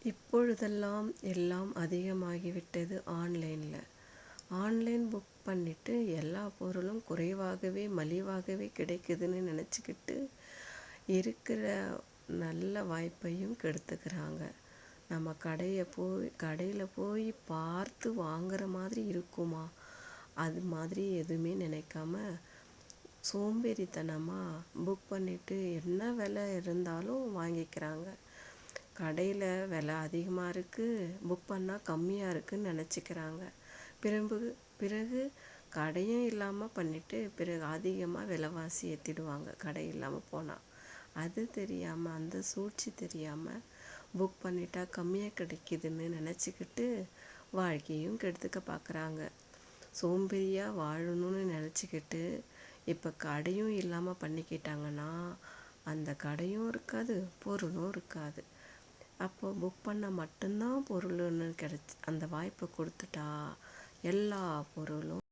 இப்பொழுதெல்லாம் எல்லாம் அதிகமாகிவிட்டது ஆன்லைனில். ஆன்லைன் புக் பண்ணிவிட்டு எல்லா பொருளும் குறைவாகவே மலிவாகவே கிடைக்குதுன்னு நினச்சிக்கிட்டு இருக்கிற நல்ல வாய்ப்பையும் கெடுத்துக்கிறாங்க. நம்ம கடையில் போய் பார்த்து வாங்குற மாதிரி இருக்குமா, அது மாதிரி எதுவுமே நினைக்காம சோம்பேறித்தனமாக புக் பண்ணிவிட்டு என்ன விலை இருந்தாலும் வாங்கிக்கிறாங்க. கடையில் விலை அதிகமாக இருக்குது, புக் பண்ணால் கம்மியாக இருக்குதுன்னு நினச்சிக்கிறாங்க. பிறகு கடையும் இல்லாமல் பண்ணிவிட்டு பிறகு அதிகமாக விலைவாசி ஏற்றிடுவாங்க கடை இல்லாமல் போனால். அது தெரியாமல், அந்த சூழ்ச்சி தெரியாமல் புக் பண்ணிட்டா கம்மியாக கிடைக்கிதுன்னு நினச்சிக்கிட்டு வாழ்க்கையும் கெடுத்துக்க பார்க்குறாங்க. சோம்பேறியாக வாழணும்னு நினச்சிக்கிட்டு இப்போ கடையும் இல்லாமல் பண்ணிக்கிட்டாங்கன்னா அந்த கடையும் இருக்காது, பொருளும் இருக்காது. அப்போ புக் பண்ண மட்டும்தான் பொருள்னு அந்த வாய்ப்பை கொடுத்துட்டா எல்லா பொருளும்